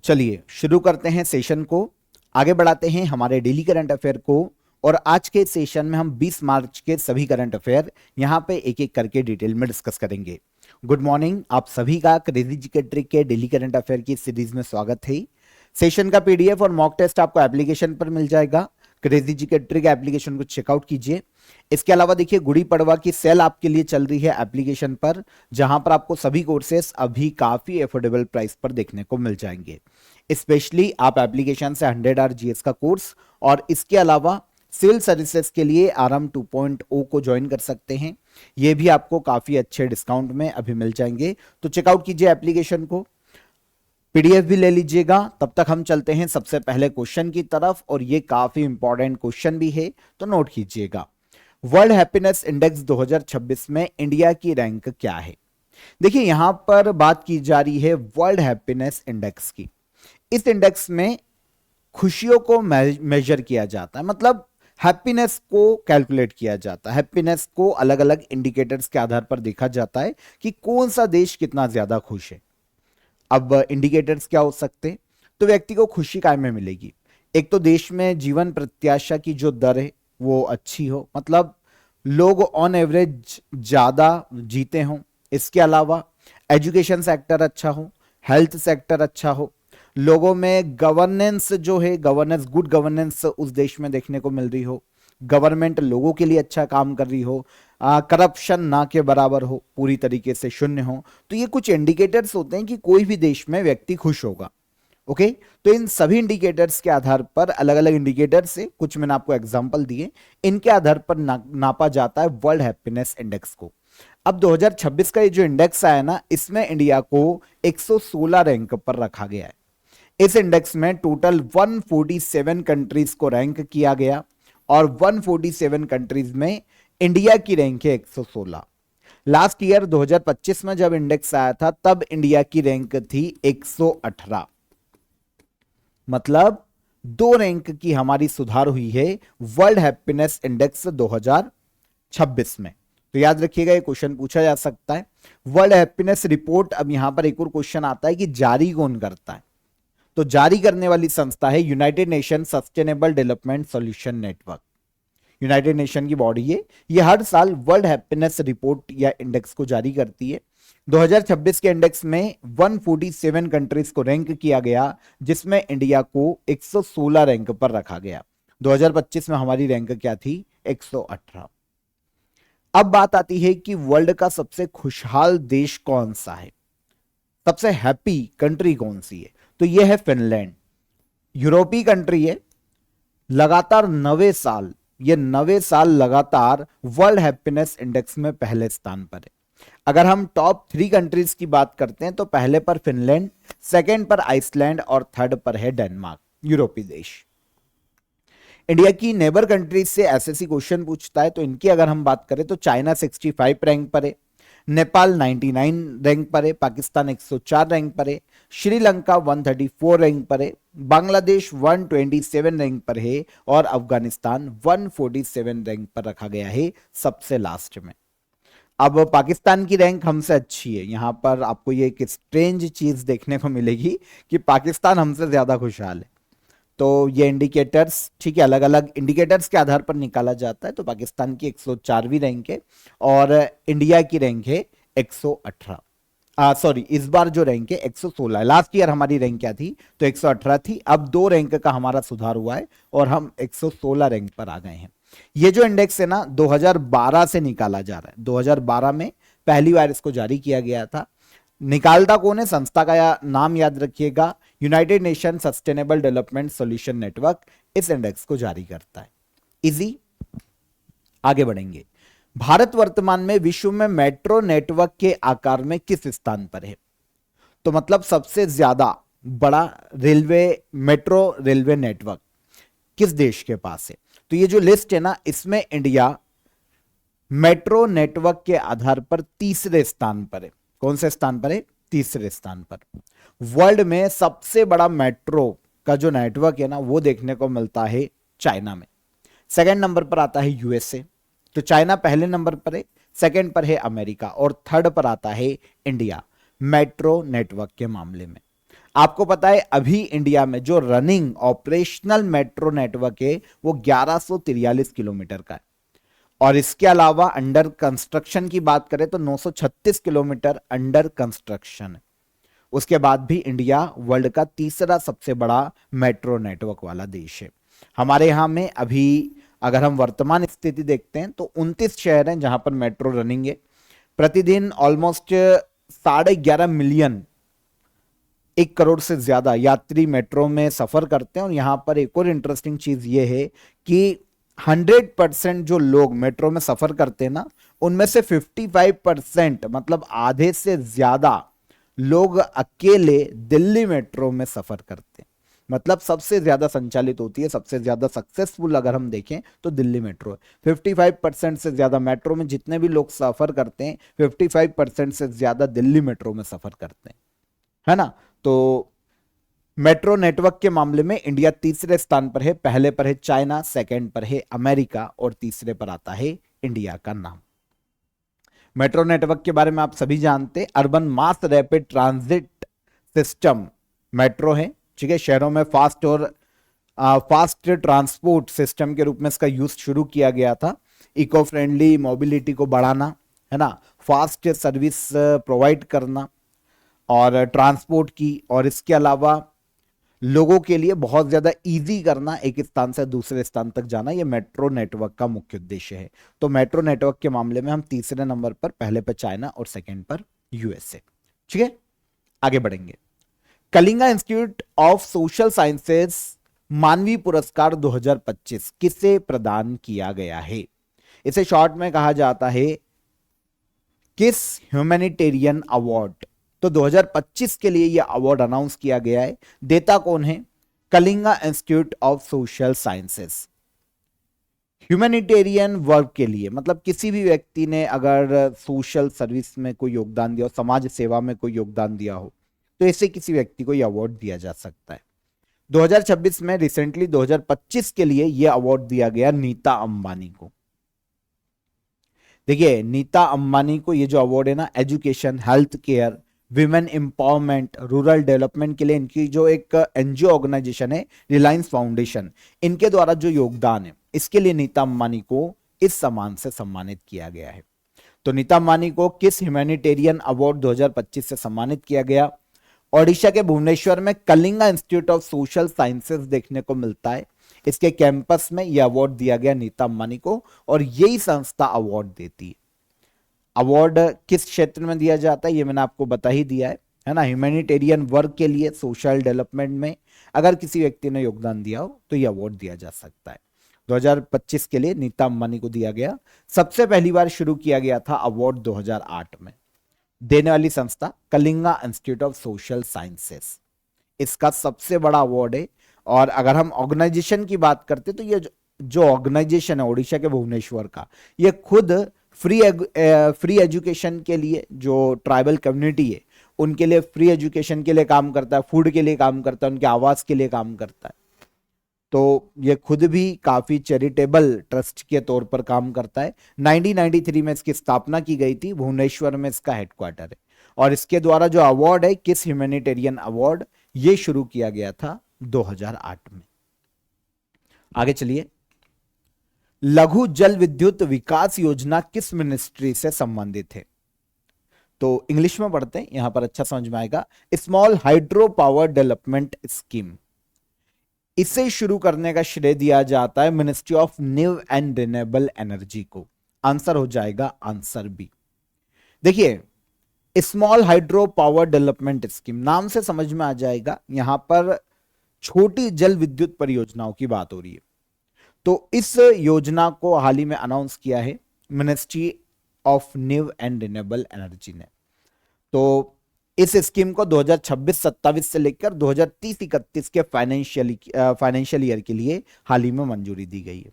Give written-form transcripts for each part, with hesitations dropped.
चलिए शुरू करते हैं सेशन को, आगे बढ़ाते हैं हमारे डेली करंट अफेयर को। और आज के सेशन में हम 20 मार्च के सभी करंट अफेयर यहां पे एक एक करके डिटेल में डिस्कस करेंगे। गुड मॉर्निंग, आप सभी का क्रेजी जीके ट्रिक के डेली करंट अफेयर की सीरीज में स्वागत है। सेशन का पीडीएफ और मॉक टेस्ट आपको एप्लीकेशन पर मिल जाएगा। क्रेजी जीके ट्रिक एप्लीकेशन को चेकआउट कीजिए। इसके अलावा देखिए गुड़ी पड़वा की सेल आपके लिए चल रही है एप्लीकेशन पर, जहां पर आपको सभी कोर्सेस अभी काफी अफोर्डेबल प्राइस पर देखने को मिल जाएंगे। स्पेशली आप एप्लीकेशन से 100 आवर जीएस का कोर्स और इसके अलावा सिविल सर्विसेज के लिए आरएम 2.0 को ज्वाइन कर सकते हैं। ये भी आपको काफी अच्छे डिस्काउंट में अभी मिल जाएंगे, तो चेकआउट कीजिए एप्लीकेशन को, पीडीएफ भी ले लीजिएगा। तब तक हम चलते हैं सबसे पहले क्वेश्चन की तरफ, और ये काफी इंपॉर्टेंट क्वेश्चन भी है, तो नोट कीजिएगा। वर्ल्ड हैप्पीनेस इंडेक्स 2026 में इंडिया की रैंक क्या है? देखिए यहां पर बात की जा रही है वर्ल्ड हैप्पीनेस इंडेक्स की। इस इंडेक्स में खुशियों को मेजर किया जाता है, मतलब हैप्पीनेस को कैलकुलेट किया जाता है। हैप्पीनेस को अलग अलग इंडिकेटर्स के आधार पर देखा जाता है कि कौन सा देश कितना ज्यादा खुश है। अब इंडिकेटर्स क्या हो सकते हैं? तो व्यक्ति को खुशी काय में मिलेगी? एक तो देश में जीवन प्रत्याशा की जो दर है वो अच्छी हो, मतलब लोग ऑन एवरेज ज्यादा जीते हों। इसके अलावा एजुकेशन सेक्टर अच्छा हो, हेल्थ सेक्टर अच्छा हो, लोगों में गवर्नेंस जो है, गवर्नेंस, गुड गवर्नेंस उस देश में देखने को मिल रही हो, गवर्नमेंट लोगों के लिए अच्छा काम कर रही हो, करप्शन ना के बराबर हो, पूरी तरीके से शून्य हो। तो ये कुछ इंडिकेटर्स होते हैं कि कोई भी देश में व्यक्ति खुश होगा। ओके, तो इन सभी इंडिकेटर्स के आधार पर, अलग अलग इंडिकेटर्स से कुछ मैंने आपको एग्जांपल दिए, इनके आधार पर नापा जाता है वर्ल्ड हैप्पीनेस इंडेक्स को। अब 2026 का ये जो इंडेक्स आया ना, इसमें इंडिया को 116 रैंक पर रखा गया है। इस इंडेक्स में टोटल 147 कंट्रीज को रैंक किया गया, और 147 कंट्रीज में इंडिया की रैंक है 116। लास्ट ईयर 2025 में जब इंडेक्स आया था तब इंडिया की रैंक थी 118, मतलब 2 रैंक की हमारी सुधार हुई है वर्ल्ड हैप्पीनेस इंडेक्स 2026 में। तो याद रखिएगा, ये क्वेश्चन पूछा जा सकता है। वर्ल्ड हैप्पीनेस रिपोर्ट, अब यहां पर एक और क्वेश्चन आता है कि जारी कौन करता है? तो जारी करने वाली संस्था है United nation sustainable development solution network. United nation की बॉडी है, ये हर साल वर्ल्ड हैप्पीनेस रिपोर्ट या इंडेक्स को जारी करती है। 2026 के इंडेक्स में 147 कंट्रीज को रैंक किया गया, जिसमें इंडिया को 116 रैंक पर रखा गया। 2025 में हमारी रैंक क्या थी? 118। अब बात आती है कि वर्ल्ड का सबसे खुशहाल देश कौन सा है, सबसे हैप्पी कंट्री कौन सी है? तो यह है फिनलैंड। यूरोपीय कंट्री है, लगातार 90 साल, ये 90 साल लगातार वर्ल्ड हैप्पीनेस इंडेक्स में पहले स्थान पर है। अगर हम टॉप 3 कंट्रीज की बात करते हैं तो पहले पर फिनलैंड, सेकंड पर आइसलैंड और थर्ड पर है डेनमार्क, यूरोपीय देश। इंडिया की नेबर कंट्रीज से एसएससी क्वेश्चन पूछता है, तो इनकी अगर हम बात करें तो चाइना 65 रैंक पर है, नेपाल 99 रैंक पर है, पाकिस्तान 104 रैंक पर है, श्रीलंका 134 रैंक पर है, बांग्लादेश 127 रैंक पर है, और अफगानिस्तान 147 रैंक पर रखा गया है सबसे लास्ट में। अब पाकिस्तान की रैंक हमसे अच्छी है। यहां पर आपको ये एक स्ट्रेंज चीज देखने को मिलेगी कि पाकिस्तान हमसे ज्यादा खुशहाल है। तो ये इंडिकेटर्स, ठीक है, अलग अलग इंडिकेटर्स के आधार पर निकाला जाता है। तो पाकिस्तान की 104वीं रैंक है और इंडिया की रैंक है 118। सॉरी, इस बार जो रैंक है 116 है। लास्ट ईयर हमारी रैंक क्या थी? तो 118 थी। अब 2 रैंक का हमारा सुधार हुआ है और हम 116 रैंक पर आ गए हैं। ये जो इंडेक्स है ना, 2012 से निकाला जा रहा है। 2012 में पहली बार इसको जारी किया गया था। निकालता कौन है? संस्था का नाम याद रखिएगा, United nation sustainable development solution network इस इंडेक्स को जारी करता है। इजी, आगे बढ़ेंगे। भारत वर्तमान में विश्व में मेट्रो नेटवर्क के आकार में किस स्थान पर है? तो मतलब सबसे ज्यादा बड़ा रेलवे, मेट्रो रेलवे नेटवर्क किस देश के पास है? तो ये जो लिस्ट है ना, इसमें इंडिया मेट्रो नेटवर्क के आधार पर तीसरे स्थान पर है। कौन से स्थान पर है? तीसरे स्थान पर। वर्ल्ड में सबसे बड़ा मेट्रो का जो नेटवर्क है ना, वो देखने को मिलता है चाइना में। सेकंड नंबर पर आता है यूएसए। तो चाइना पहले नंबर पर है, सेकंड पर है अमेरिका, और थर्ड पर आता है इंडिया मेट्रो नेटवर्क के मामले में। आपको पता है अभी इंडिया में जो रनिंग ऑपरेशनल मेट्रो नेटवर्क है वो 1143 किलोमीटर का है, और इसके अलावा अंडर कंस्ट्रक्शन की बात करें तो 936 किलोमीटर अंडर कंस्ट्रक्शन है। उसके बाद भी इंडिया वर्ल्ड का तीसरा सबसे बड़ा मेट्रो नेटवर्क वाला देश है। हमारे यहां में अभी अगर हम वर्तमान स्थिति देखते हैं तो 29 शहर हैं जहां पर मेट्रो रनिंग है। प्रतिदिन ऑलमोस्ट 11.5 मिलियन, 1 करोड़ से ज्यादा यात्री मेट्रो में सफर करते हैं। और यहां पर एक और इंटरेस्टिंग चीज ये है कि 100% जो लोग मेट्रो में सफर करते हैं ना, उनमें से 55% मतलब आधे से ज्यादा लोग अकेले दिल्ली मेट्रो में सफर करते हैं। मतलब सबसे ज्यादा संचालित होती है, सबसे ज्यादा सक्सेसफुल अगर हम देखें तो दिल्ली मेट्रो है। 55% से ज्यादा मेट्रो में जितने भी लोग सफर करते हैं, 55% से ज्यादा दिल्ली मेट्रो में सफर करते हैं, है ना। तो मेट्रो नेटवर्क के मामले में इंडिया तीसरे स्थान पर है। पहले पर है चाइना, सेकंड पर है अमेरिका और तीसरे पर आता है इंडिया का नाम। मेट्रो नेटवर्क के बारे में आप सभी जानते हैं, urban mass rapid transit system metro है, ठीक है। शहरों में फास्ट ट्रांसपोर्ट सिस्टम के रूप में इसका यूज शुरू किया गया था। इको फ्रेंडली मोबिलिटी को बढ़ाना, है ना, फास्ट सर्विस प्रोवाइड करना और ट्रांसपोर्ट की, और इसके अलावा लोगों के लिए बहुत ज्यादा इजी करना एक स्थान से दूसरे स्थान तक जाना, यह मेट्रो नेटवर्क का मुख्य उद्देश्य है। तो मेट्रो नेटवर्क के मामले में हम तीसरे नंबर पर, पहले पर चाइना और सेकंड पर यूएसए, ठीक है। आगे बढ़ेंगे। Kalinga institute of social sciences मानवीय पुरस्कार 2025 किसे प्रदान किया गया है? इसे शॉर्ट में कहा जाता है किस ह्यूमैनिटेरियन अवार्ड। तो 2025 के लिए यह अवार्ड अनाउंस किया गया है। देता कौन है? Kalinga institute of social sciences. Humanitarian work के लिए, मतलब किसी भी व्यक्ति ने अगर सोशल सर्विस में कोई योगदान दिया हो, समाज सेवा में कोई योगदान दिया हो, तो ऐसे किसी व्यक्ति को यह अवार्ड दिया जा सकता है। 2026 में रिसेंटली 2025 के लिए यह अवार्ड दिया गया नीता अंबानी को। देखिए, नीता अंबानी को ये जो अवार्ड है ना, education, health care, women empowerment, rural development के लिए इनकी जो एक एनजीओ ऑर्गेनाइजेशन है रिलायंस फाउंडेशन, इनके द्वारा जो योगदान है, इसके लिए नीता अंबानी को इस सम्मान से सम्मानित किया गया है। तो नीता अंबानी को किस ह्यूमैनिटेरियन अवार्ड 2025 से सम्मानित किया गया? ओडिशा के भुवनेश्वर में Kalinga institute of social sciences देखने को मिलता है। इसके कैंपस में यह अवार्ड दिया गया नीता अंबानी को, और यही संस्था अवार्ड देती है। अवार्ड किस क्षेत्र में दिया जाता है ये मैंने आपको बता ही दिया है ना। ह्यूमैनिटेरियन वर्क के लिए, सोशल डेवलपमेंट में अगर किसी व्यक्ति ने योगदान दिया हो तो यह अवार्ड दिया जा सकता है। 2025 के लिए नीता अंबानी को दिया गया। सबसे पहली बार शुरू किया गया था अवार्ड 2008 में। देने वाली संस्था Kalinga institute of social sciences, इसका सबसे बड़ा अवार्ड है। और अगर हम ऑर्गेनाइजेशन की बात करते तो ये जो ऑर्गेनाइजेशन है ओडिशा के भुवनेश्वर का, ये खुद फ्री एजुकेशन के लिए, जो ट्राइबल कम्युनिटी है उनके लिए फ्री एजुकेशन के लिए काम करता है, फूड के लिए काम करता है, उनके आवास के लिए काम करता है। तो ये खुद भी काफी चैरिटेबल ट्रस्ट के तौर पर काम करता है। 1993 में इसकी स्थापना की गई थी, भुवनेश्वर में इसका हेडक्वार्टर है। और इसके द्वारा जो अवार्ड है किस ह्यूमैनिटेरियन अवार्ड, ये शुरू किया गया था 2008 में। आगे चलिए। लघु जल विद्युत विकास योजना किस मिनिस्ट्री से संबंधित है? तो इंग्लिश में पढ़ते हैं, यहां पर अच्छा समझ में आएगा। Small hydro power development scheme, इसे शुरू करने का श्रेय दिया जाता है ministry of new and renewable energy को। आंसर हो जाएगा आंसर बी। देखिए, small hydro power development scheme, नाम से समझ में आ जाएगा यहां पर छोटी जल विद्युत परियोजनाओं की बात हो रही है। तो इस योजना को हाल ही में अनाउंस किया है ministry of new and renewable energy ने। तो इस स्कीम को 2026-27 से लेकर 2030-31 के फाइनेंशियल ईयर के लिए हाल ही में मंजूरी दी गई है।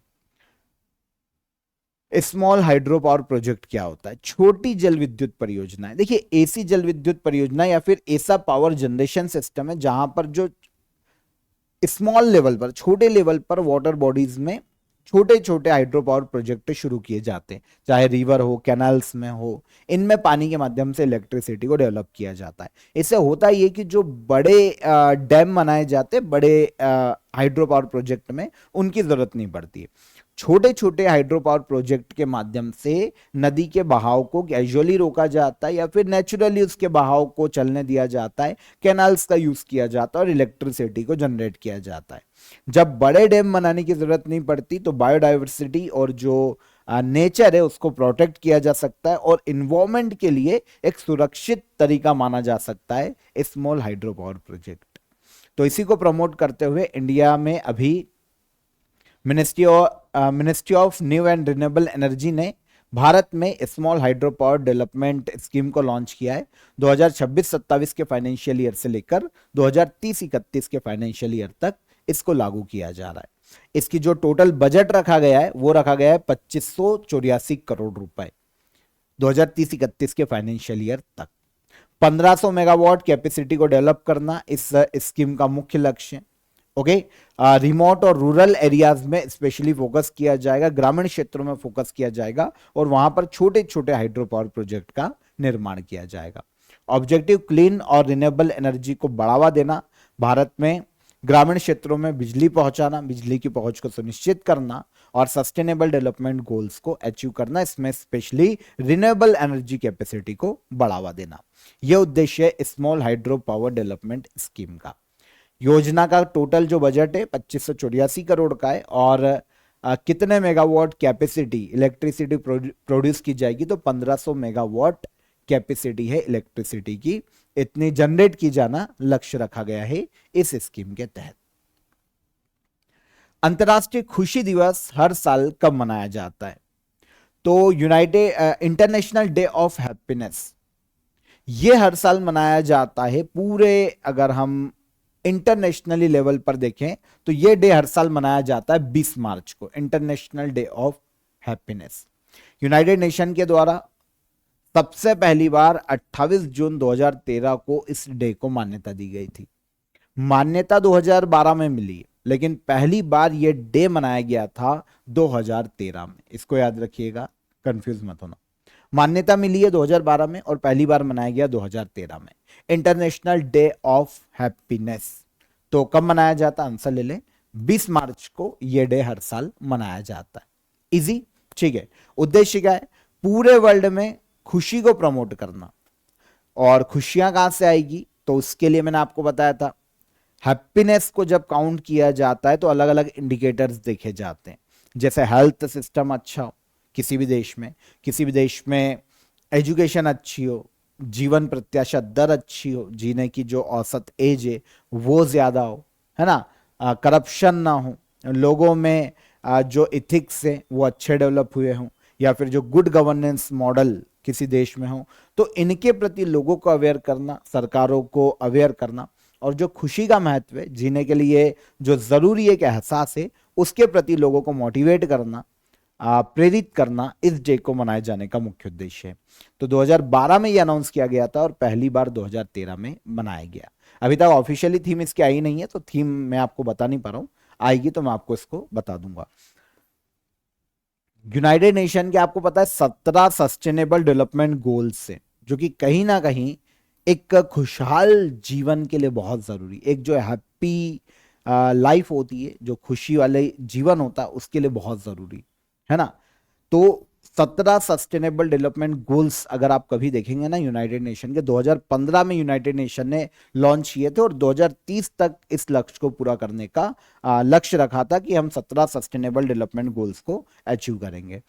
स्मॉल हाइड्रो पावर प्रोजेक्ट क्या होता है? छोटी जल विद्युत परियोजना है। देखिए, ऐसी जल विद्युत परियोजना या फिर ऐसा पावर जनरेशन सिस्टम है जहां पर जो स्मॉल लेवल पर, छोटे लेवल पर वाटर बॉडीज में छोटे छोटे हाइड्रो पावर प्रोजेक्ट शुरू किए जाते हैं, चाहे रिवर हो, कैनाल्स में हो, इनमें पानी के माध्यम से इलेक्ट्रिसिटी को डेवलप किया जाता है। इससे होता ये कि जो बड़े डैम बनाए जाते हैं बड़े हाइड्रो पावर प्रोजेक्ट में, उनकी जरूरत नहीं पड़ती है। छोटे छोटे हाइड्रो पावर प्रोजेक्ट के माध्यम से नदी के बहाव को कैजुअली रोका जाता है या फिर नेचुरली उसके बहाव को चलने दिया जाता है, कैनाल्स का यूज किया जाता है और इलेक्ट्रिसिटी को जनरेट किया जाता है। जब बड़े डैम बनाने की जरूरत नहीं पड़ती तो बायोडाइवर्सिटी और जो नेचर है उसको प्रोटेक्ट किया जा सकता है और इन्वायरमेंट के लिए एक सुरक्षित तरीका माना जा सकता है स्मॉल हाइड्रो पावर प्रोजेक्ट। तो इसी को प्रमोट करते हुए इंडिया में अभी ministry of new and renewable energy ने भारत में small hydro power development scheme को लॉन्च किया है। 2026-27 के फाइनेंशियल ईयर से लेकर 2030-31 के फाइनेंशियल ईयर तक इसको लागू किया जा रहा है। इसकी जो टोटल बजट रखा गया है वो रखा गया है 2584 करोड़ रुपए 2030-31 के फाइनेंशियल ईयर तक। 1500 मेगावाट कैपेसिटी को डेवलप करना इस स्कीम का मुख्य लक्ष्य है। ओके, रिमोट और रूरल एरियाज में स्पेशली फोकस किया जाएगा, ग्रामीण क्षेत्रों में फोकस किया जाएगा और वहां पर छोटे छोटे हाइड्रो पावर प्रोजेक्ट का निर्माण किया जाएगा। ऑब्जेक्टिव क्लीन और रिन्यूएबल एनर्जी को बढ़ावा देना, भारत में ग्रामीण क्षेत्रों में बिजली पहुंचाना, बिजली की पहुंच को सुनिश्चित करना और सस्टेनेबल डेवलपमेंट गोल्स को अचीव करना, इसमें स्पेशली रिन्यूएबल एनर्जी कैपेसिटी को बढ़ावा देना, यह उद्देश्य है small hydro power development scheme का। योजना का टोटल जो बजट है 2584 करोड़ का है और कितने मेगावाट कैपेसिटी इलेक्ट्रिसिटी प्रोड्यूस की जाएगी, तो 1500 मेगावाट कैपेसिटी है इलेक्ट्रिसिटी की, इतनी जनरेट की जाना लक्ष्य रखा गया है इस स्कीम के तहत। अंतर्राष्ट्रीय खुशी दिवस हर साल कब मनाया जाता है? तो इंटरनेशनल डे ऑफ हैप्पीनेस ये हर साल मनाया जाता है पूरे, अगर हम इंटरनेशनली लेवल पर देखें तो यह डे हर साल मनाया जाता है 20 मार्च को, international day of happiness. United nation के द्वारा सबसे पहली बार 28 जून 2013 को इस डे को मान्यता दी गई थी। मान्यता 2012 में मिली, लेकिन पहली बार यह डे मनाया गया था 2013 में। इसको याद रखिएगा, कंफ्यूज मत होना। मान्यता मिली है 2012 में और पहली बार मनाया गया 2013 में, इंटरनेशनल डे ऑफ हैप्पीनेस। तो कब मनाया जाता, आंसर ले लें, 20 मार्च को यह डे हर साल मनाया जाता है। इजी, ठीक है। उद्देश्य क्या है? पूरे वर्ल्ड में खुशी को प्रमोट करना। और खुशियां कहां से आएगी, तो उसके लिए मैंने आपको बताया था हैप्पीनेस को जब काउंट किया जाता है तो अलग अलग इंडिकेटर्स देखे जाते हैं, जैसे हेल्थ सिस्टम अच्छा हो किसी भी देश में एजुकेशन अच्छी हो, जीवन प्रत्याशा दर अच्छी हो, जीने की जो औसत एज है वो ज्यादा हो, है ना, करप्शन ना हो, लोगों में जो इथिक्स है वो अच्छे डेवलप हुए हों, या फिर जो गुड गवर्नेंस मॉडल किसी देश में हो, तो इनके प्रति लोगों को अवेयर करना, सरकारों को अवेयर करना, और जो खुशी का महत्व है, जीने के लिए जो जरूरी एक एहसास है, उसके प्रति लोगों को मोटिवेट करना, प्रेरित करना, इस डे को मनाए जाने का मुख्य उद्देश्य है। तो 2012 में यह अनाउंस किया गया था और पहली बार 2013 में मनाया गया। अभी तक ऑफिशियली थीम इसकी आई नहीं है, तो थीम मैं आपको बता नहीं पा रहा हूं, आएगी तो मैं आपको इसको बता दूंगा। यूनाइटेड नेशन के आपको पता है 17 सस्टेनेबल डेवलपमेंट गोल्स से, जो कि कहीं ना कहीं एक खुशहाल जीवन के लिए बहुत जरूरी, एक जो हैप्पी लाइफ होती है, जो खुशी वाले जीवन होता है, उसके लिए बहुत जरूरी है ना। तो 17 सस्टेनेबल डेवलपमेंट गोल्स अगर आप कभी देखेंगे ना यूनाइटेड नेशन के, 2015 में यूनाइटेड नेशन ने लॉन्च किए थे और 2030 तक इस लक्ष्य को पूरा करने का लक्ष्य रखा था कि हम 17 सस्टेनेबल डेवलपमेंट गोल्स को अचीव करेंगे।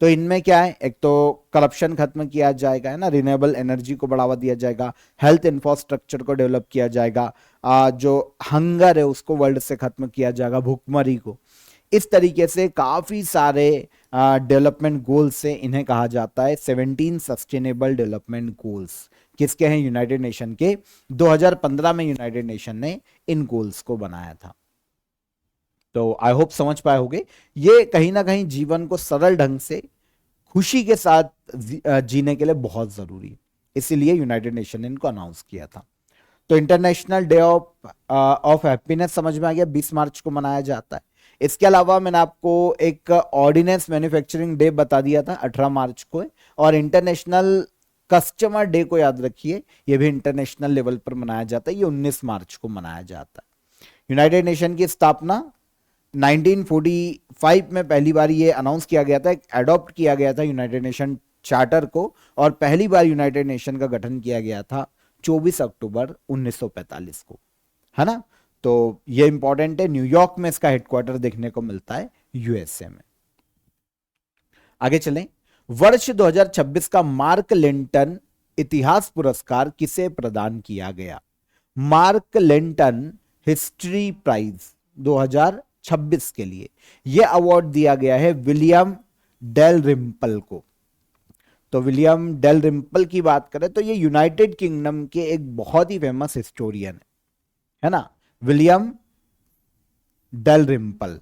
तो इनमें क्या है, एक तो करप्शन खत्म किया जाएगा, है ना, रिन्यूएबल एनर्जी को बढ़ावा दिया जाएगा, हेल्थ इंफ्रास्ट्रक्चर को डेवलप किया जाएगा, जो हंगर है उसको वर्ल्ड से खत्म किया जाएगा, भूखमरी को। इस तरीके से काफी सारे डेवलपमेंट गोल्स से इन्हें कहा जाता है 17 सस्टेनेबल डेवलपमेंट गोल्स। किसके हैं? यूनाइटेड नेशन के। 2015 में यूनाइटेड नेशन ने इन गोल्स को बनाया था। तो आई होप समझ पाए होंगे, ये कहीं ना कहीं जीवन को सरल ढंग से खुशी के साथ जीने के लिए बहुत जरूरी है, इसीलिए यूनाइटेड नेशन ने इनको अनाउंस किया था। तो इंटरनेशनल डे ऑफ हैप्पीनेस समझ में आ गया, 20 मार्च को मनाया जाता है। इसके अलावा मैंने आपको एक ऑर्डिनेंस मैन्युफैक्चरिंग डे बता दिया था 18 मार्च को, और इंटरनेशनल कस्टमर डे को याद रखिए, ये भी इंटरनेशनल लेवल पर मनाया जाता है, ये 19 मार्च को मनाया जाता है। यूनाइटेड नेशन की स्थापना 1945 में पहली बार ये अनाउंस किया गया था, एडॉप्ट किया गया था यूनाइटेड नेशन चार्टर को, और पहली बार यूनाइटेड नेशन का गठन किया गया था 24 अक्टूबर 1945 को, है ना। तो ये इंपॉर्टेंट है, न्यूयॉर्क में इसका हेडक्वार्टर देखने को मिलता है, यूएसए में। आगे चलें, वर्ष 2026 का मार्क लिंटन इतिहास पुरस्कार किसे प्रदान किया गया? मार्क लिंटन हिस्ट्री प्राइज 2026 के लिए यह अवार्ड दिया गया है विलियम डेलरिम्पल को। तो विलियम डेलरिम्पल की बात करें तो ये यूनाइटेड किंगडम के एक बहुत ही फेमस हिस्टोरियन है ना, विलियम डेलरिम्पल।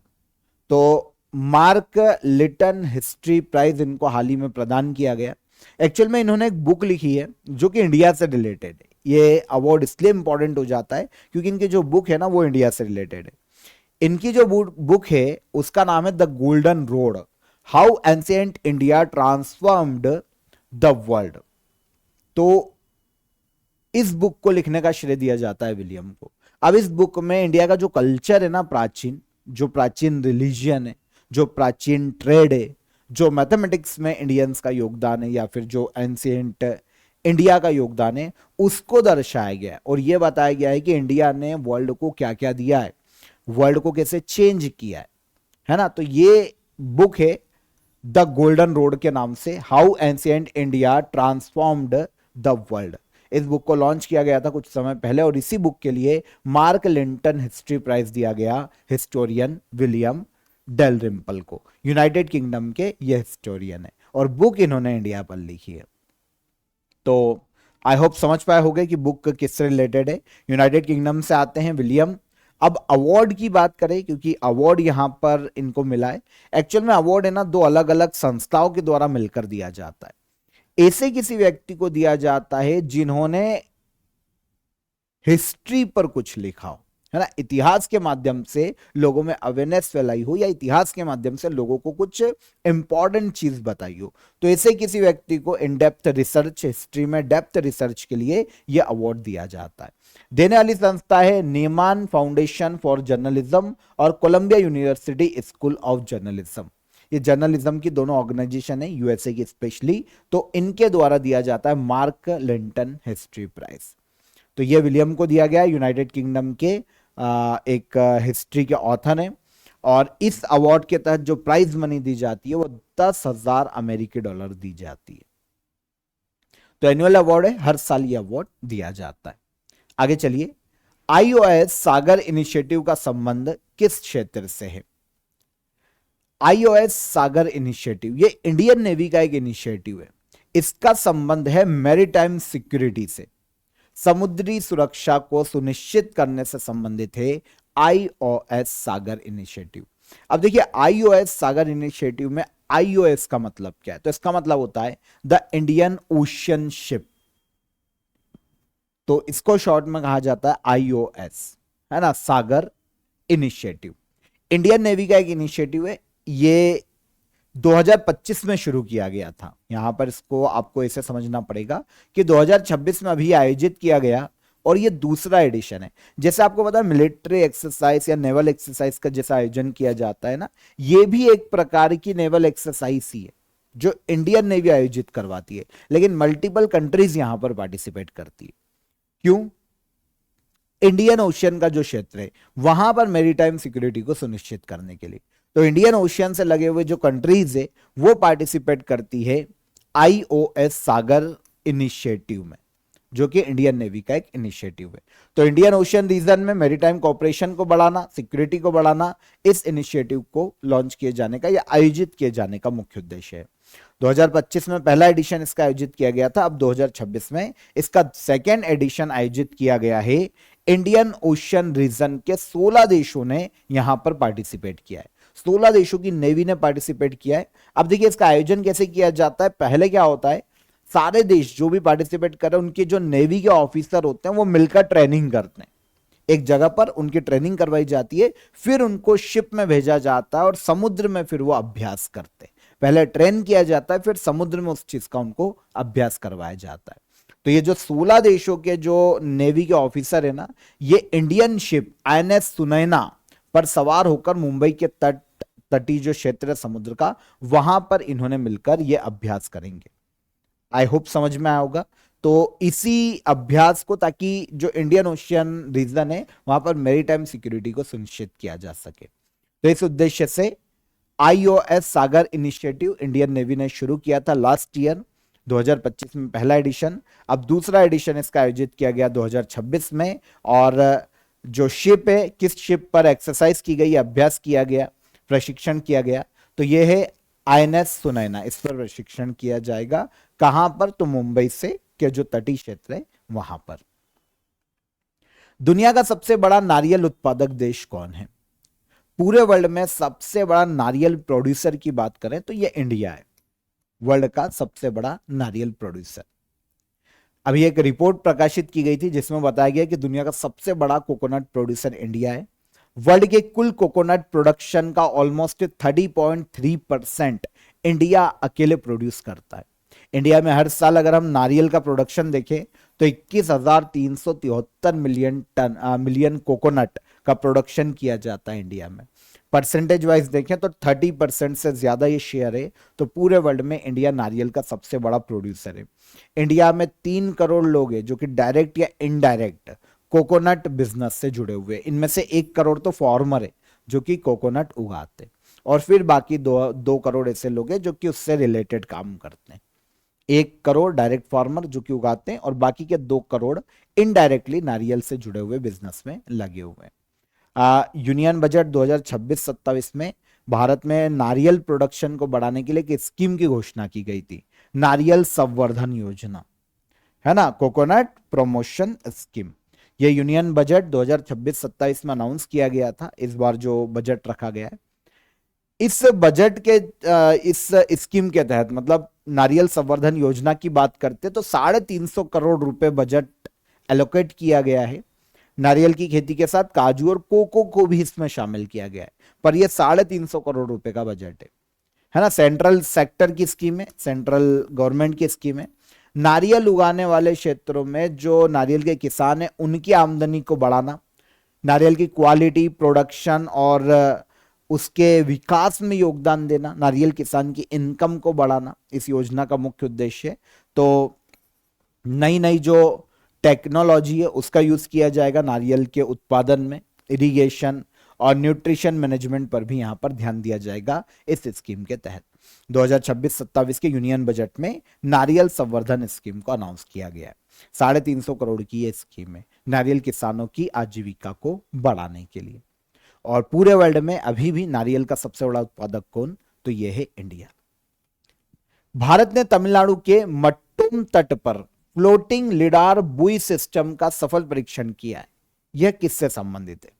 तो मार्क लिटन हिस्ट्री प्राइज इनको हाल ही में प्रदान किया गया। एक्चुअल में इन्होंने एक बुक लिखी है जो कि इंडिया से रिलेटेड है। ये अवार्ड इसलिए इंपॉर्टेंट हो जाता है क्योंकि इनकी जो बुक है ना वो इंडिया से रिलेटेड है। इनकी जो बुक है उसका नाम है the golden road, how ancient India transformed the world. तो इस बुक को लिखने का श्रेय दिया जाता है विलियम को। अब इस बुक में इंडिया का जो कल्चर है ना, प्राचीन, जो प्राचीन रिलीजियन है, जो प्राचीन ट्रेड है, जो मैथमेटिक्स में इंडियंस का योगदान है, या फिर जो एंशिएंट इंडिया का योगदान है, उसको दर्शाया गया है। और यह बताया गया है कि इंडिया ने वर्ल्ड को क्या क्या दिया है, वर्ल्ड को कैसे चेंज किया है ना। तो ये बुक है द गोल्डन रोड के नाम से, how ancient India transformed the world. इस बुक को लॉन्च किया गया था कुछ समय पहले, और इसी बुक के लिए मार्क लिंटन हिस्ट्री प्राइज दिया गया हिस्टोरियन विलियम डेलरिम्पल को। यूनाइटेड किंगडम के ये हिस्टोरियन है और बुक इन्होंने इंडिया पर लिखी है। तो आई होप समझ पाए होंगे कि बुक किससे रिलेटेड है। यूनाइटेड किंगडम से आते हैं विलियम। अब अवार्ड की बात करें, क्योंकि अवार्ड यहां पर इनको मिला है। एक्चुअल में अवार्ड है ना दो अलग अलग संस्थाओं के द्वारा मिलकर दिया जाता है। ऐसे किसी व्यक्ति को दिया जाता है जिन्होंने हिस्ट्री पर कुछ लिखा हो, है ना, इतिहास के माध्यम से लोगों में अवेयरनेस फैलाई हो, या इतिहास के माध्यम से लोगों को कुछ इंपॉर्टेंट चीज बताई हो। तो ऐसे किसी व्यक्ति को इन डेप्थ रिसर्च, हिस्ट्री में डेप्थ रिसर्च के लिए यह अवार्ड दिया जाता है। देने वाली संस्था है नीमान फाउंडेशन फॉर जर्नलिज्म और Columbia University School of Journalism. ये जर्नलिज्म की दोनों ऑर्गेनाइजेशन है, यूएसए की स्पेशली। तो इनके द्वारा दिया जाता है मार्क लिंटन हिस्ट्री प्राइज। तो ये विलियम को दिया गया, यूनाइटेड किंगडम के एक हिस्ट्री के ऑथर हैं। और इस अवार्ड के तहत जो प्राइज मनी दी जाती है वो 10,000 अमेरिकी डॉलर दी जाती है। तो एनुअल अवार्ड है, हर साल ये अवार्ड दिया जाता है। आगे चलिए, आईओएस सागर इनिशिएटिव का संबंध किस क्षेत्र से है? आईओएस सागर इनिशिएटिव ये इंडियन नेवी का एक इनिशिएटिव है। इसका संबंध है मैरीटाइम सिक्योरिटी से, समुद्री सुरक्षा को सुनिश्चित करने से संबंधित है आईओएस सागर इनिशिएटिव। अब देखिए, आईओएस सागर इनिशिएटिव में आईओएस का मतलब क्या है? तो इसका मतलब होता है द इंडियन ओशियन शिप। तो इसको शॉर्ट में कहा जाता है आईओएस, है ना, सागर इनिशिएटिव। इंडियन नेवी का एक इनिशिएटिव है। ये 2025 में शुरू किया गया था। यहां पर इसको आपको ऐसे समझना पड़ेगा कि 2026 में अभी आयोजित किया गया, और ये दूसरा एडिशन है। जैसे आपको पता है मिलिट्री एक्सरसाइज या नेवल एक्सरसाइज का जैसा आयोजन किया जाता है ना, ये भी एक प्रकार की नेवल एक्सरसाइज ही है जो इंडियन नेवी आयोजित करवाती है, लेकिन मल्टीपल कंट्रीज यहां पर पार्टिसिपेट करती है। क्यों? इंडियन ओशियन का जो क्षेत्र है वहां पर मैरीटाइम सिक्योरिटी को सुनिश्चित करने के लिए। तो इंडियन ओशियन से लगे हुए जो कंट्रीज है वो पार्टिसिपेट करती है आईओएस सागर इनिशिएटिव में, जो कि इंडियन नेवी का एक इनिशिएटिव है। तो इंडियन ओशियन रीजन में मैरीटाइम कोऑपरेशन को बढ़ाना, सिक्योरिटी को बढ़ाना, इस इनिशिएटिव को लॉन्च किए जाने का या आयोजित किए जाने का मुख्य उद्देश्य है। 2025 में पहला एडिशन इसका आयोजित किया गया था। अब 2026 में इसका सेकेंड एडिशन आयोजित किया गया है। इंडियन ओशियन रीजन के 16 देशों ने यहां पर पार्टिसिपेट किया है। 16 देशों की नेवी ने पार्टिसिपेट किया है। अब देखिए इसका आयोजन कैसे किया जाता है। पहले क्या होता है, सारे देश जो भी पार्टिसिपेट कर रहे हैं उनके जो नेवी के ऑफिसर होते हैं वो मिलकर ट्रेनिंग करते हैं एक जगह पर उनकी ट्रेनिंग करवाई जाती है, फिर उनको शिप में भेजा जाता है और समुद्र में फिर वो अभ्यास करते हैं। पहले ट्रेन किया जाता है, फिर समुद्र में उस चीज का उनको अभ्यास करवाया जाता है। तो ये जो 16 देशों के जो नेवी के ऑफिसर है ना, ये इंडियन शिप आईएनएस सुनैना पर सवार होकर मुंबई के तटीय जो क्षेत्र है समुद्र का, वहां पर इन्होंने मिलकर ये अभ्यास करेंगे। आई होप समझ में आया होगा। तो इसी अभ्यास को, ताकि जो इंडियन ओशियन रीजन है वहां पर मेरीटाइम सिक्योरिटी को सुनिश्चित किया जा सके, तो इस उद्देश्य से आईओएस सागर इनिशिएटिव इंडियन नेवी ने शुरू किया था लास्ट ईयर 2025 में, पहला एडिशन। अब दूसरा एडिशन इसका आयोजित किया गया 2026 में। और जो शिप है, किस शिप पर एक्सरसाइज की गई, अभ्यास किया गया, प्रशिक्षण किया गया, तो यह है आईएनएस सुनैना। इस पर प्रशिक्षण किया जाएगा। कहां पर? तो मुंबई से के जो तटीय क्षेत्र है वहां पर। दुनिया का सबसे बड़ा नारियल उत्पादक देश कौन है? पूरे वर्ल्ड में सबसे बड़ा नारियल प्रोड्यूसर की बात करें तो ये इंडिया है, वर्ल्ड का सबसे बड़ा नारियल प्रोड्यूसर। अभी एक रिपोर्ट प्रकाशित की गई थी जिसमें बताया गया कि दुनिया का सबसे बड़ा कोकोनट प्रोड्यूसर इंडिया है। वर्ल्ड के कुल कोकोनट प्रोडक्शन का ऑलमोस्ट 30.3% इंडिया अकेले प्रोड्यूस करता है। इंडिया में हर साल अगर हम नारियल का प्रोडक्शन देखें तो 21,373 मिलियन कोकोनट का प्रोडक्शन किया जाता है इंडिया में। परसेंटेज वाइज देखें तो 30% से ज्यादा ये शेयर है। तो पूरे वर्ल्ड में इंडिया नारियल का सबसे बड़ा प्रोड्यूसर है। इंडिया में 3 करोड़ लोग हैं जो कि डायरेक्ट या इनडायरेक्ट कोकोनट बिजनेस से जुड़े हुए हैं। इनमें से 1 करोड़ तो फार्मर है जो कि कोकोनट उगाते, और फिर बाकी 2 करोड़ ऐसे लोग हैं जो कि उससे रिलेटेड काम करते हैं। 1 करोड़ डायरेक्ट फार्मर जो कि उगाते हैं, और बाकी के 2 करोड़ इनडायरेक्टली नारियल से जुड़े हुए बिजनेस में लगे हुए हैं। यूनियन बजट 2026-27 में भारत में नारियल प्रोडक्शन को बढ़ाने के लिए एक स्कीम की घोषणा की गई थी, नारियल संवर्धन योजना, है ना, कोकोनट प्रमोशन स्कीम। ये यूनियन बजट 2026-27 में अनाउंस किया गया था, इस बार जो बजट रखा गया है। इस बजट के इस स्कीम के तहत, मतलब नारियल संवर्धन योजना की बात करते तो 350 करोड़ रुपए बजट एलोकेट किया गया है। नारियल की खेती के साथ काजू और कोको को भी इसमें शामिल किया गया है, पर यह 350 करोड़ रुपए का बजट है ना। सेंट्रल सेक्टर की स्कीम है, सेंट्रल गवर्नमेंट की स्कीम है। नारियल उगाने वाले क्षेत्रों में जो नारियल के किसान हैं उनकी आमदनी को बढ़ाना, नारियल की क्वालिटी, प्रोडक्शन और उसके विकास में योगदान देना, नारियल किसान की इनकम को बढ़ाना इस योजना का मुख्य उद्देश्य है। तो नई नई जो टेक्नोलॉजी है उसका यूज किया जाएगा नारियल के उत्पादन में। इरिगेशन और न्यूट्रिशन मैनेजमेंट पर भी यहां पर ध्यान दिया जाएगा इस स्कीम के तहत। 2026-27 के यूनियन बजट में नारियल संवर्धन स्कीम को अनाउंस किया गया है। 350 करोड़ की ये स्कीम है नारियल किसानों की आजीविका को बढ़ाने के लिए। और पूरे वर्ल्ड में अभी भी नारियल का सबसे बड़ा उत्पादक कौन? तो यह है इंडिया। भारत ने तमिलनाडु के मट्टुम तट पर फ्लोटिंग लिडार बुई सिस्टम का सफल परीक्षण किया है। यह किससे संबंधित है?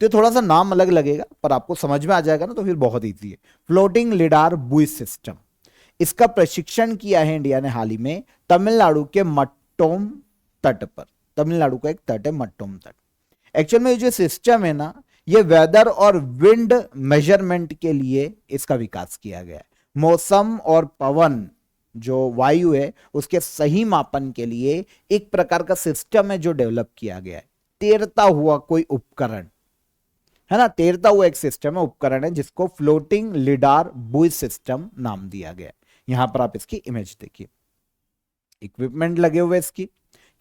तो थोड़ा सा नाम अलग लगेगा पर आपको समझ में आ जाएगा ना, तो फिर बहुत इजी है। फ्लोटिंग लिडार बुई सिस्टम, इसका प्रशिक्षण किया है इंडिया ने हाल ही में तमिलनाडु के मट्टुम तट पर। तमिलनाडु का एक तट है मट्टुम तट। एक्चुअल में ये जो सिस्टम है ना, ये वेदर और विंड मेजरमेंट के लिए इसका विकास किया गया है। मौसम और पवन जो वायु है उसके सही मापन के लिए एक प्रकार का सिस्टम है जो डेवलप किया गया है। तैरता हुआ कोई उपकरण है ना, तैरता हुआ एक सिस्टम है, उपकरण है, जिसको फ्लोटिंग लिडार बुई सिस्टम नाम दिया गया है। यहां पर आप इसकी इमेज देखिए, इक्विपमेंट लगे हुए इसकी।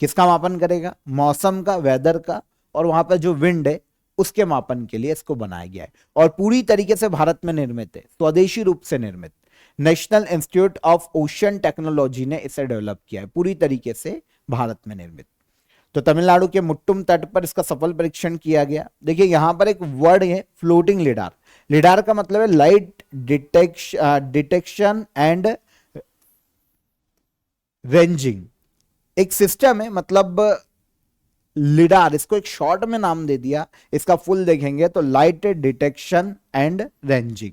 किसका मापन करेगा? मौसम का, वेदर का, और वहां पर जो विंड है उसके मापन के लिए इसको बनाया गया है। और पूरी तरीके से भारत में निर्मित है, स्वदेशी रूप से निर्मित। National institute of ocean technology ने इसे डेवलप किया है, पूरी तरीके से भारत में निर्मित। तो तमिलनाडु के मुट्टुम तट पर इसका सफल परीक्षण किया गया। देखिए यहां पर एक वर्ड है फ्लोटिंग लिडार। लिडार का मतलब है लाइट डिटेक्शन एंड रेंजिंग। एक सिस्टम है, मतलब लिडार, इसको एक शॉर्ट में नाम दे दिया। इसका फुल देखेंगे तो light detection and ranging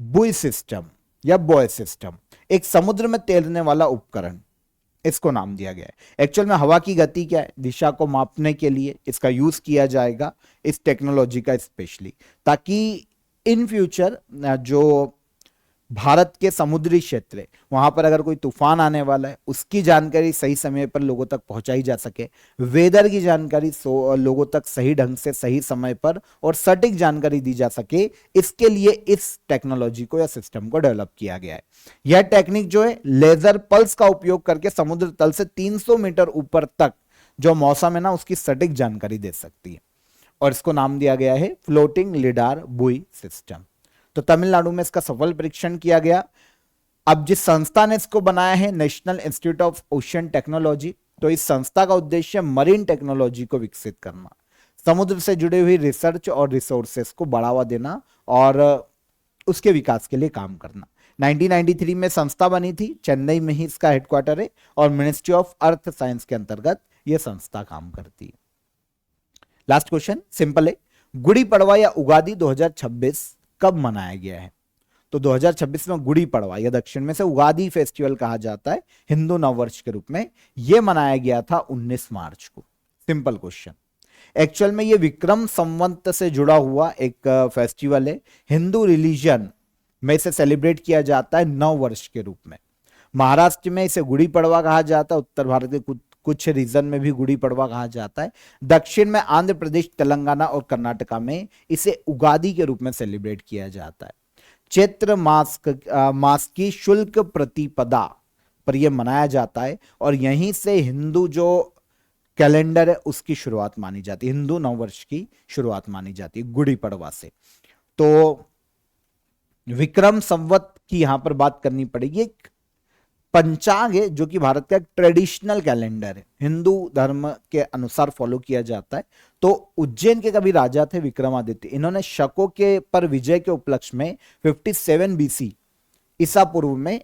Bui system या बॉय सिस्टम, एक समुद्र में तैरने वाला उपकरण। इसको नाम दिया गया है। एक्चुअल में हवा की गति क्या है, दिशा को मापने के लिए इसका यूज किया जाएगा, इस टेक्नोलॉजी का स्पेशली, ताकि इन फ्यूचर जो भारत के समुद्री क्षेत्र है वहां पर अगर कोई तूफान आने वाला है उसकी जानकारी सही समय पर लोगों तक पहुंचाई जा सके, वेदर की जानकारी लोगों तक सही ढंग से सही समय पर और सटीक जानकारी दी जा सके, इसके लिए इस टेक्नोलॉजी को या सिस्टम को डेवलप किया गया है। यह टेक्निक जो है लेजर पल्स का उपयोग करके समुद्र तल से 300 मीटर ऊपर तक जो मौसम है ना उसकी सटीक जानकारी दे सकती है, और इसको नाम दिया गया है फ्लोटिंग लिडार बुई सिस्टम। तो तमिलनाडु में इसका सफल परीक्षण किया गया। अब जिस संस्था ने इसको बनाया है national institute of ocean technology, तो इस संस्था का उद्देश्य मरीन टेक्नोलॉजी को विकसित करना, समुद्र से जुड़ी हुई रिसर्च और रिसोर्सेस को बढ़ावा देना और उसके विकास के लिए काम करना। 1993 में संस्था बनी थी, चेन्नई में ही इसका हेडक्वार्टर है और मिनिस्ट्री ऑफ अर्थ साइंस के अंतर्गत यह संस्था काम करती है। लास्ट क्वेश्चन सिंपल है, गुड़ी पड़वा या उगादी 2026 कब मनाया गया है? तो 2026 में गुड़ी पड़वा या दक्षिण में से उगादी फेस्टिवल कहा जाता है हिंदू नववर्ष के रूप में, यह मनाया गया था 19 मार्च को। Simple question. एक्चुअल में यह विक्रम संवत से जुड़ा हुआ एक फेस्टिवल है, हिंदू रिलीजन में इसे सेलिब्रेट किया जाता है नव वर्ष के रूप में। महाराष्ट्र में इसे गुड़ी पड़वा कहा जाता है, उत्तर भारत के कुछ रीजन में भी गुड़ी पड़वा कहा जाता है, दक्षिण में आंध्र प्रदेश, तेलंगाना और कर्नाटका में इसे उगादी के रूप में सेलिब्रेट किया जाता है। चैत्र मास की शुल्क प्रतिपदा पर यह मनाया जाता है और यहीं से हिंदू जो कैलेंडर है उसकी शुरुआत मानी जाती है, हिंदू नववर्ष की शुरुआत मानी जाती है गुड़ी पड़वा से। तो विक्रम संवत की यहां पर बात करनी पड़ेगी। एक पंचांग है जो कि भारत का एक ट्रेडिशनल कैलेंडर है, हिंदू धर्म के अनुसार फॉलो किया जाता है। तो उज्जैन के कभी राजा थे विक्रमादित्य, इन्होंने शकों के पर विजय के उपलक्ष्य में 57 BC ईसा पूर्व में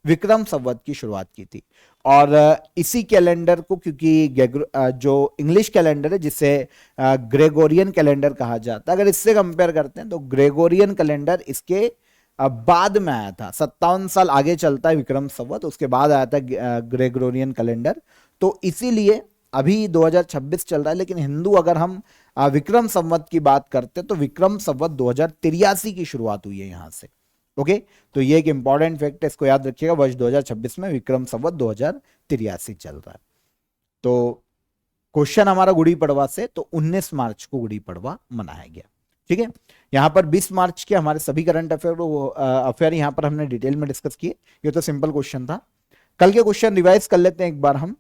विक्रम संवत की शुरुआत की थी। और इसी कैलेंडर को, क्योंकि जो इंग्लिश कैलेंडर है जिसे ग्रेगोरियन कैलेंडर कहा जाता है, अगर इससे कंपेयर करते हैं तो ग्रेगोरियन कैलेंडर इसके बाद में आया था, 57 साल आगे चलता है विक्रम संवत, उसके बाद आया था ग्रेगोरियन कैलेंडर। तो इसीलिए अभी 2026 चल रहा है, लेकिन हिंदू अगर हम विक्रम संवत की बात करते हैं तो विक्रम संवत 2083 की शुरुआत हुई है यहां से। ओके, तो ये एक इंपॉर्टेंट फैक्ट है, इसको याद रखिएगा। वर्ष 2026 में विक्रम संवत 2083 चल रहा है। तो क्वेश्चन हमारा गुड़ी पड़वा से, तो 19 मार्च को गुड़ी पड़वा मनाया गया। ठीक है, यहां पर 20 मार्च के हमारे सभी करंट अफेयर यहां पर हमने डिटेल में डिस्कस किए। ये तो सिंपल क्वेश्चन था। कल के क्वेश्चन रिवाइज कर लेते हैं, एक बार हम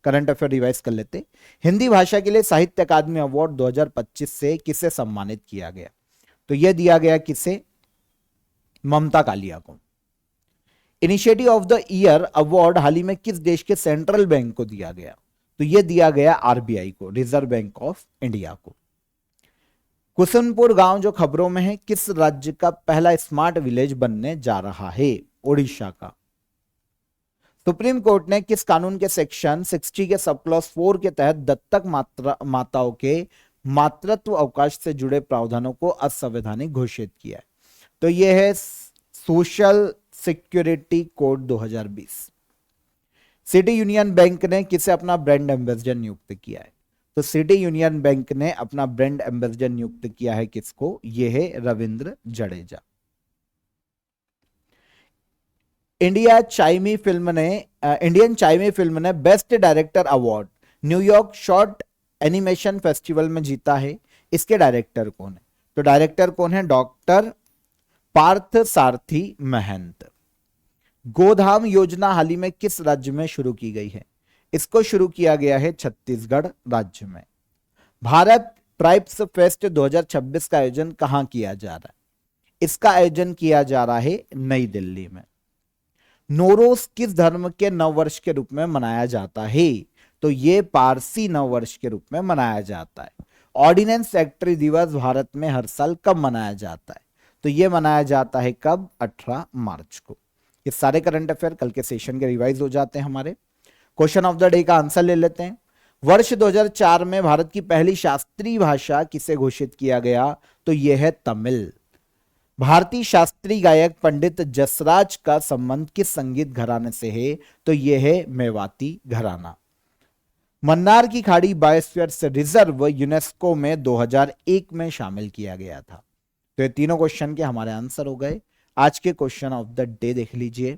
करंट अफेयर रिवाइज कर लेते हैं। हिंदी भाषा के लिए साहित्य अकादमी अवार्ड 2025 से किसे सम्मानित किया गया? तो यह दिया गया किसे? ममता कालिया को। Initiative of the year award हाल ही में किस देश के सेंट्रल बैंक को दिया गया? तो यह दिया गया आरबीआई को, रिजर्व बैंक ऑफ इंडिया को। कुसुनपुर गांव जो खबरों में है, किस राज्य का पहला स्मार्ट विलेज बनने जा रहा है? ओडिशा का। सुप्रीम कोर्ट ने किस कानून के सेक्शन 60 के सब क्लॉज 4 के तहत दत्तक माताओं के मातृत्व अवकाश से जुड़े प्रावधानों को असंवैधानिक घोषित किया है? तो यह है social security code 2020। City union bank ने किसे अपना ब्रांड एम्बेसडर नियुक्त किया है? तो सिटी यूनियन बैंक ने अपना ब्रांड एम्बेसडर नियुक्त किया है किसको? यह है रविंद्र जडेजा। इंडियन चाइमी फिल्म ने best director award New York short animation festival में जीता है। इसके डायरेक्टर कौन है? तो डायरेक्टर कौन है? डॉक्टर पार्थ सारथी महंत। गोधाम योजना हाल ही में किस राज्य में शुरू की गई है? इसको शुरू किया गया है छत्तीसगढ़ राज्य में। भारत ट्राइब्स फेस्ट 2026 का आयोजन कहां किया जा रहा है? इसका आयोजन किया जा रहा है नई दिल्ली में। नौरोज किस धर्म के नववर्ष के रूप में मनाया जाता है? तो यह पारसी नववर्ष के रूप में मनाया जाता है। ऑर्डिनेंस फैक्ट्री दिवस भारत में हर साल कब मनाया जाता है? तो यह मनाया जाता है कब? 18 मार्च को। ये सारे करंट अफेयर कल के सेशन के रिवाइज हो जाते हैं हमारे। क्वेश्चन ऑफ द डे का आंसर ले लेते हैं। वर्ष 2004 में भारत की पहली शास्त्रीय भाषा किसे घोषित किया गया? तो यह है तमिल। भारतीय शास्त्रीय गायक पंडित जसराज का संबंध किस संगीत घराने से है? तो यह है मेवाती घराना। मन्नार की खाड़ी बायोस्फीयर रिजर्व यूनेस्को में 2001 में शामिल किया गया था। तो ये तीनों क्वेश्चन के हमारे आंसर हो गए। आज के क्वेश्चन ऑफ द डे देख लीजिए।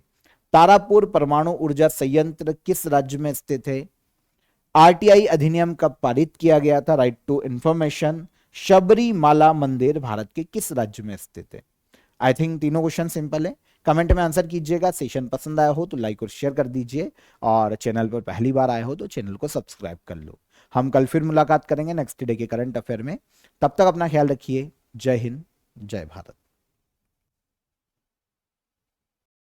तारापुर परमाणु ऊर्जा संयंत्र किस राज्य में स्थित है? आरटीआई अधिनियम कब पारित किया गया था? Right to information. शबरीमाला मंदिर भारत के किस राज्य में स्थित है? आई थिंक तीनों क्वेश्चन सिंपल है। कमेंट में आंसर कीजिएगा। सेशन पसंद आया हो तो लाइक और शेयर कर दीजिए, और चैनल पर पहली बार आए हो तो चैनल को सब्सक्राइब कर लो। हम कल फिर मुलाकात करेंगे नेक्स्ट डे के करंट अफेयर में। तब तक अपना ख्याल रखिए। जय हिंद, जय भारत।